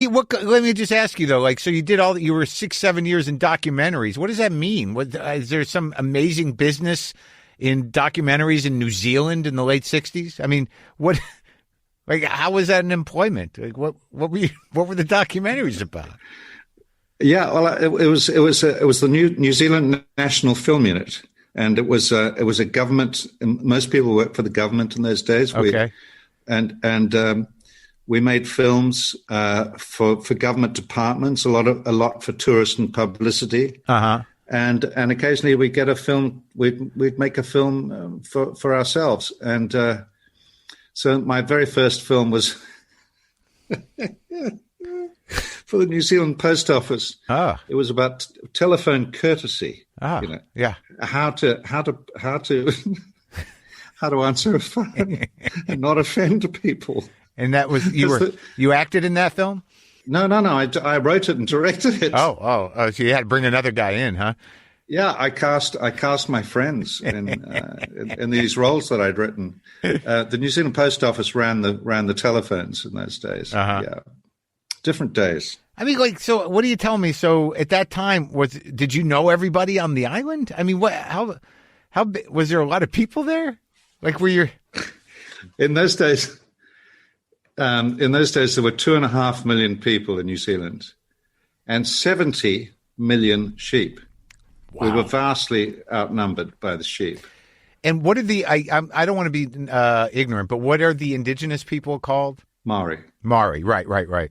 Let me just ask you though. Like, so you did you were 6-7 years in documentaries. What does that mean? Is there some amazing business in documentaries in New Zealand in the late '60s? I mean, what? Like, how was that an employment? Like, what were the documentaries about? Yeah, well, it was the New Zealand National Film Unit, and it was a government. Most people worked for the government in those days. Okay, we made films for government departments, a lot for tourist and publicity. And occasionally we'd get a film. We'd make a film for ourselves. And so my very first film was for the New Zealand Post Office. It was about telephone courtesy. Yeah, how to answer a phone and not offend people. And that was you acted in that film? No. I wrote it and directed it. So you had to bring another guy in, huh? Yeah, I cast my friends in these roles that I'd written. The New Zealand Post Office ran the telephones in those days. Yeah, different days. I mean, like, so what are you telling me? So at that time, did you know everybody on the island? I mean, how was there a lot of people there? Like, were you in those days? In those days, there were 2.5 million people in New Zealand, and 70 million sheep. Wow. We were vastly outnumbered by the sheep. And what are I don't want to be ignorant, but what are the indigenous people called? Maori. Right.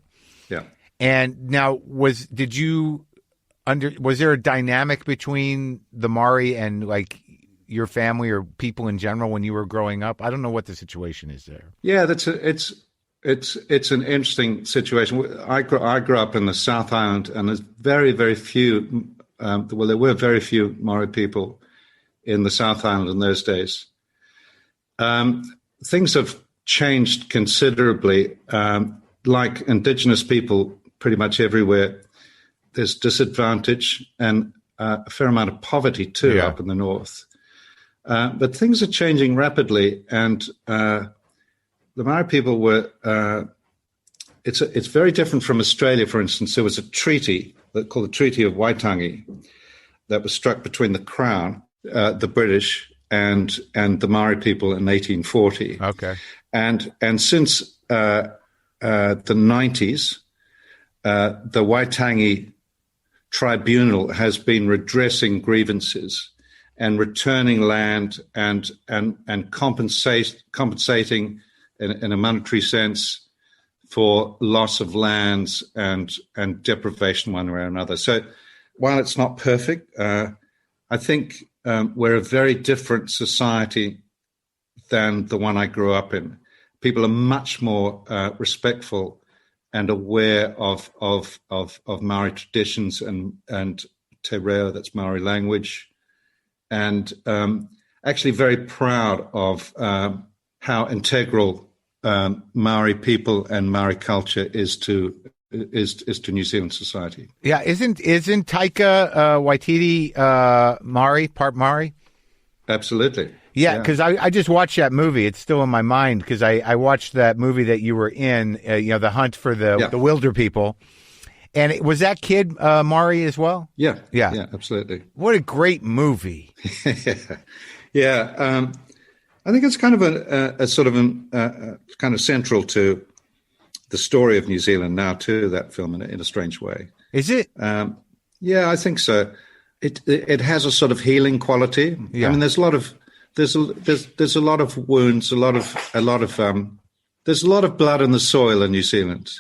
Yeah. And now, was there a dynamic between the Maori and like your family or people in general when you were growing up? I don't know what the situation is there. Yeah, it's an interesting situation. I grew up in the South Island, and there's very, very few. There were very few Maori people in the South Island in those days. Things have changed considerably. Like Indigenous people, pretty much everywhere, there's disadvantage and a fair amount of poverty too up in the north. But things are changing rapidly, and the Maori people were. It's very different from Australia, for instance. There was a treaty called the Treaty of Waitangi that was struck between the Crown, the British, and the Maori people in 1840. Okay, and since the 90s, the Waitangi Tribunal has been redressing grievances and returning land and compensating in a monetary sense for loss of lands and deprivation one way or another. So while it's not perfect, I think we're a very different society than the one I grew up in. People are much more respectful and aware of Maori traditions and te reo, that's Maori language, and actually very proud of how integral Maori people and Maori culture is to New Zealand society. Yeah, isn't Taika Waititi Maori, part Maori? Absolutely. Yeah, because I just watched that movie. It's still in my mind because I watched that movie that you were in, The Hunt for the Wilder People. And was that kid Maori as well? Yeah, absolutely. What a great movie. Yeah. I think it's kind of a sort of kind of central to the story of New Zealand now too, that film in a strange way. Is it? Yeah, I think so. It has a sort of healing quality. Yeah. I mean, there's a lot of wounds, there's a lot of blood in the soil in New Zealand.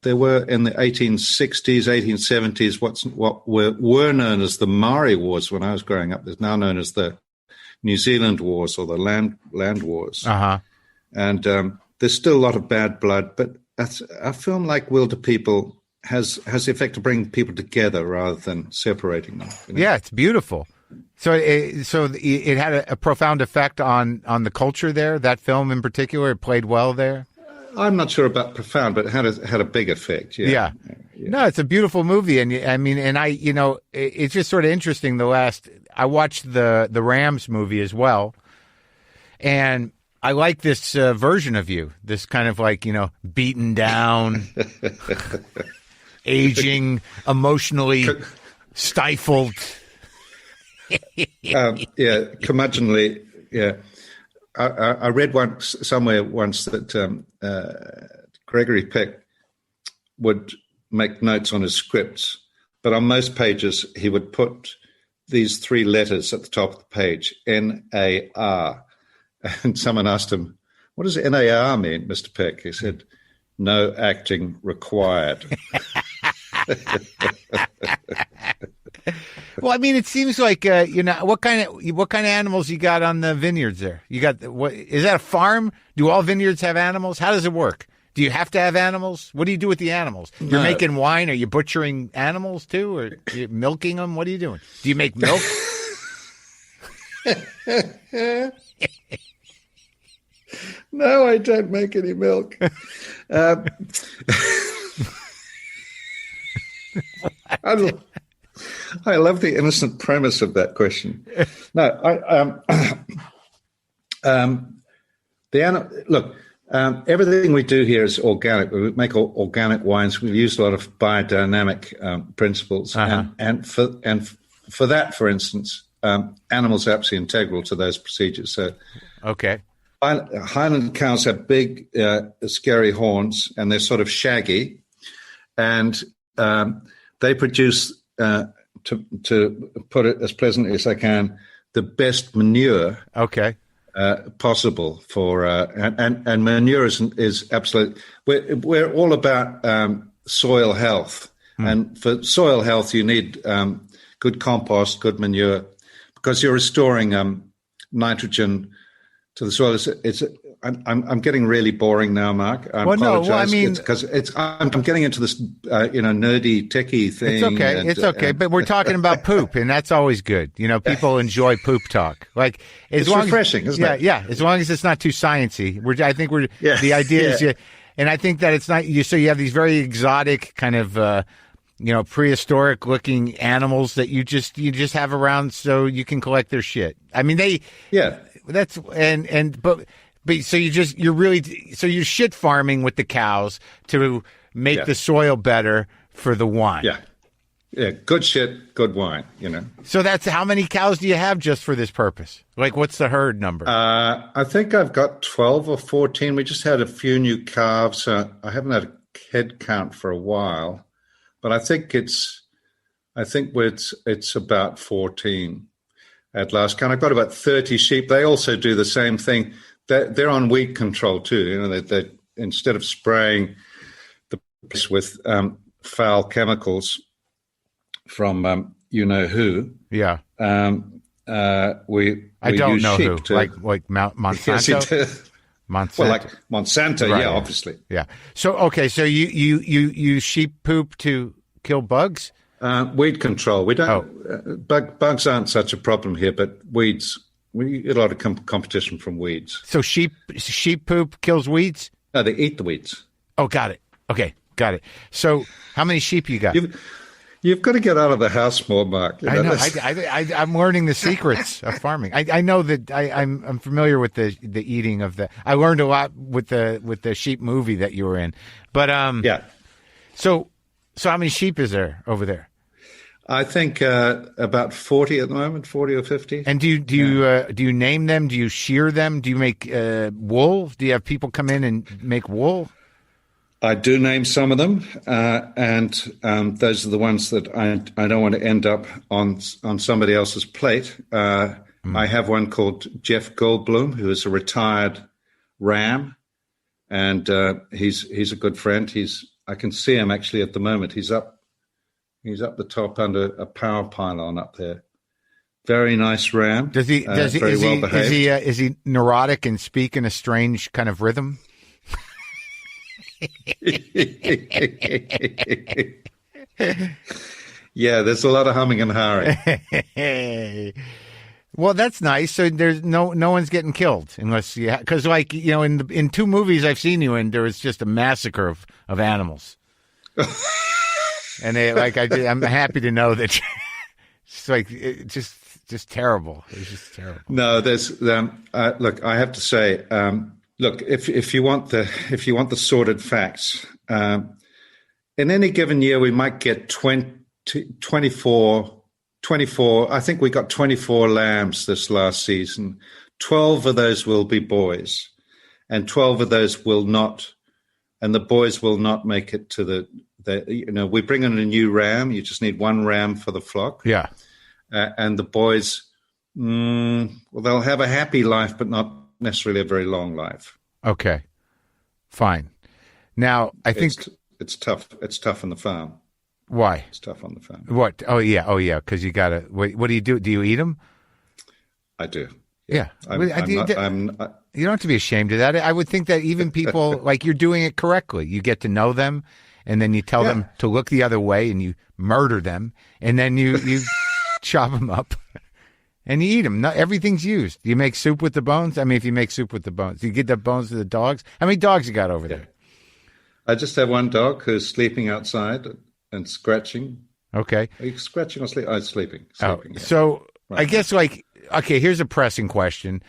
There were in the 1860s, 1870s, what were known as the Maori Wars when I was growing up. There's now known as the New Zealand Wars or the land wars. And there's still a lot of bad blood, but a film like Wilder People has the effect of bringing people together rather than separating them. Yeah, it's beautiful. So it had a profound effect on the culture there. That film in particular, it played well there. I'm not sure about profound, but it had a big effect. Yeah. No, it's a beautiful movie, and I mean, it's just sort of interesting. I watched the Rams movie as well, and I like this version of you. This kind of like, beaten down, aging, emotionally stifled. Curmudgeonly. Yeah, I read somewhere once that Gregory Peck would make notes on his scripts, but on most pages he would put these 3 letters at the top of the page, NAR. And someone asked him, "What does NAR mean, Mr. Peck?" He said, "No acting required." Well, I mean, it seems like what kind of animals you got on the vineyards there? You got what? Is that a farm? Do all vineyards have animals? How does it work? Do you have to have animals? What do you do with the animals? You're making wine. Are you butchering animals too, or you milking them? What are you doing? Do you make milk? No, I don't make any milk. I love the innocent premise of that question. No, everything we do here is organic. We make organic wines. We've used a lot of biodynamic principles, and for that, for instance, animals are absolutely integral to those procedures. So, okay. Highland cows have big, scary horns, and they're sort of shaggy, and they produce, to put it as pleasantly as I can, the best manure. Okay. Possible for and manure is absolutely. We're all about soil health, and for soil health, you need good compost, good manure, because you're restoring nitrogen to the soil. I'm getting really boring now, Mark. I apologize. No, I mean, because I'm getting into this nerdy techie thing. It's okay. It's okay. But we're talking about poop, and that's always good. People enjoy poop talk. Like it's refreshing, isn't it? Yeah. As long as it's not too sciencey. The idea is, and I think that it's not. So you have these very exotic kind of. Prehistoric looking animals that you just have around so you can collect their shit. I mean, that's so you're shit farming with the cows to make the soil better for the wine. Yeah. Good shit, good wine, So that's how many cows do you have just for this purpose? Like, what's the herd number? I think I've got 12 or 14. We just had a few new calves. I haven't had a head count for a while. But I think it's about 14 at last count. I've got about 30 sheep. They also do the same thing. They're on weed control too. They instead of spraying the place with foul chemicals from who. Yeah. We I don't use know sheep who. to, like Monsanto. Yes, it is. Monsanto. Well, like Monsanto, right. Yeah, obviously. Yeah. So okay, so you use sheep poop to kill bugs? Weed control. We don't. Bugs aren't such a problem here, but weeds. We get a lot of competition from weeds. So sheep poop kills weeds? No, they eat the weeds. Oh, got it. Okay, got it. So how many sheep you got? You've got to get out of the house more, Mark. I know. I'm learning the secrets of farming. I know that I'm familiar with the eating of the. I learned a lot with the sheep movie that you were in, but yeah. So how many sheep is there over there? I think about 40 at the moment, 40 or 50. And do you name them? Do you shear them? Do you make wool? Do you have people come in and make wool? I do name some of them, and those are the ones that I don't want to end up on somebody else's plate. I have one called Jeff Goldblum, who is a retired ram, and he's a good friend. I can see him actually at the moment. He's up the top under a power pylon up there. Very nice ram. Is he neurotic and speak in a strange kind of rhythm? Yeah, there's a lot of humming and hawing. Well, that's nice. So there's no one's getting killed unless because in 2 movies I've seen you in, there was just a massacre of animals. And I'm happy to know that it's like just just terrible. It was just terrible. No, there's look. I have to say, look, if you want the sordid facts, in any given year we might get 24. I think we got 24 lambs this last season. 12 of those will be boys, and 12 of those will not. And the boys will not make it to the we bring in a new ram. You just need one ram for the flock. Yeah. And the boys, they'll have a happy life, but not necessarily a very long life. Okay. Fine. Now, I think it's tough. It's tough on the farm. Why? It's tough on the farm. What? Oh, yeah. Because you got to, what do you do? Do you eat them? I do. Yeah. I'm you don't have to be ashamed of that. I would think that even people, like, you're doing it correctly. You get to know them, and then you tell them to look the other way, and you murder them, and then you chop them up, and you eat them. Not everything's used. You make soup with the bones? I mean, if you make soup with the bones, you get the bones to the dogs? How many dogs you got over there? I just have one dog who's sleeping outside and scratching. Okay. Are you scratching or sleeping? Oh, sleeping. So right. I guess, like, okay, here's a pressing question.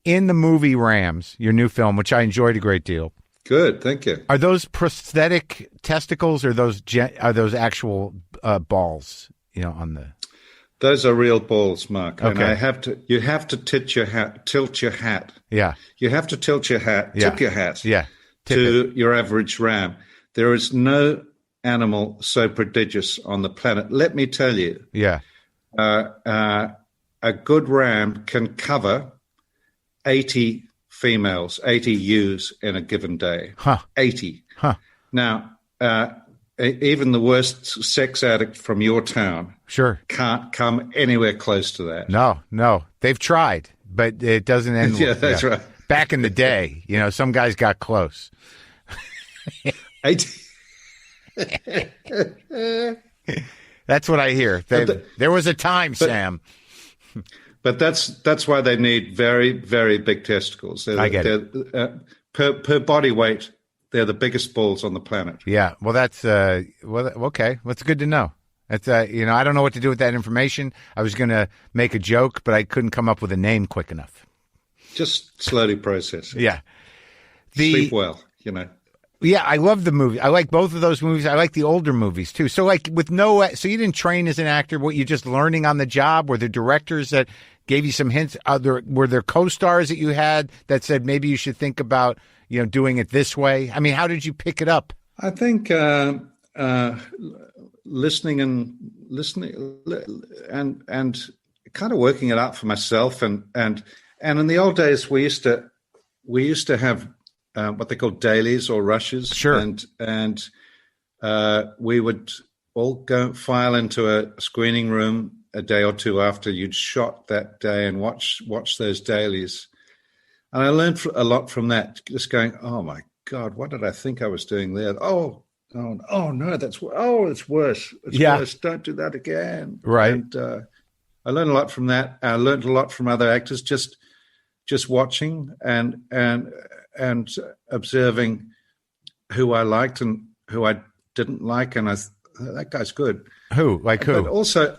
In the movie Rams, your new film, which I enjoyed a great deal. Good, thank you. Are those prosthetic testicles, or those actual balls? On the. Those are real balls, Mark. Okay. And you have to tilt your hat. Yeah. You have to tilt your hat. Yeah. Tip your hat. Yeah. To your average ram. There is no animal so prodigious on the planet. Let me tell you. Yeah. A good ram can cover 80 females, 80 ewes in a given day. 80. Now, even the worst sex addict from your town can't come anywhere close to that. No. They've tried, but it doesn't end well. Yeah, that's right. Back in the day, some guys got close. 80. That's what I hear. There was a time, Sam. But that's why they need very, very big testicles. I get it. Per body weight, they're the biggest balls on the planet. Yeah. Well, that's okay. That's good to know. That's I don't know what to do with that information. I was going to make a joke, but I couldn't come up with a name quick enough. Just slowly process it. Yeah. Sleep well, Yeah, I love the movie. I like both of those movies. I like the older movies too. So, like, so you didn't train as an actor. What, you just learning on the job? Were there directors that gave you some hints? Were there co-stars that you had that said maybe you should think about doing it this way? I mean, how did you pick it up? I think listening and kind of working it out for myself. And in the old days, we used to have what they call dailies or rushes. Sure. And we would all go file into a screening room a day or two after you'd shot that day and watch those dailies. And I learned a lot from that, just going, oh my God, what did I think I was doing there? Oh no, it's worse. It's worse. Don't do that again. Right. And I learned a lot from that. I learned a lot from other actors, just watching and observing who I liked and who I didn't like, and that guy's good. Who? Like who? But also,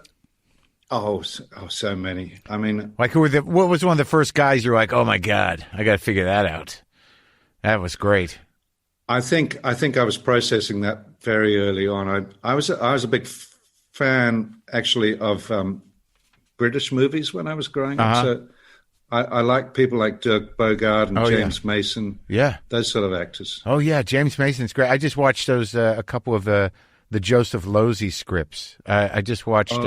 so many. I mean, like what was one of the first guys you're like, oh my God, I got to figure that out. That was great. I think I was processing that very early on. I was a big fan actually of British movies when I was growing up. So I like people like Dirk Bogarde and James Mason. Yeah. Those sort of actors. Oh, yeah. James Mason's great. I just watched those, a couple of the Joseph Losey scripts. I just watched.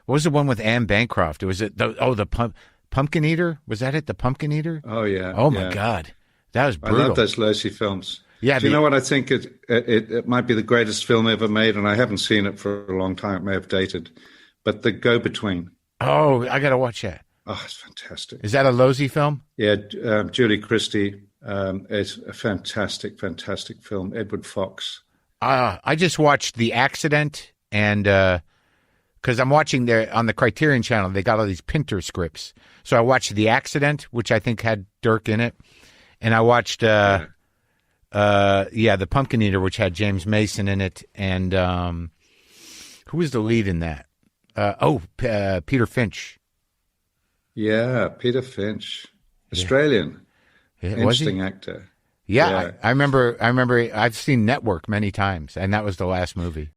What was the one with Anne Bancroft? Was it the Pumpkin Eater? Was that it? The Pumpkin Eater? Oh, yeah. Oh, my God. That was brutal. I love those Losey films. Yeah. Do you know what I think? It might be the greatest film ever made, and I haven't seen it for a long time. It may have dated. But The Go-Between. Oh, I got to watch that. Oh, it's fantastic. Is that a Losey film? Yeah, Julie Christie. It's a fantastic, fantastic film. Edward Fox. I just watched The Accident, and because I'm watching on the Criterion Channel, they got all these Pinter scripts. So I watched The Accident, which I think had Dirk in it, and I watched The Pumpkin Eater, which had James Mason in it, and who was the lead in that? Peter Finch. Yeah, Peter Finch, Australian, Yeah, was he? interesting actor. Yeah, Yeah. I remember. I've seen Network many times, and that was the last movie.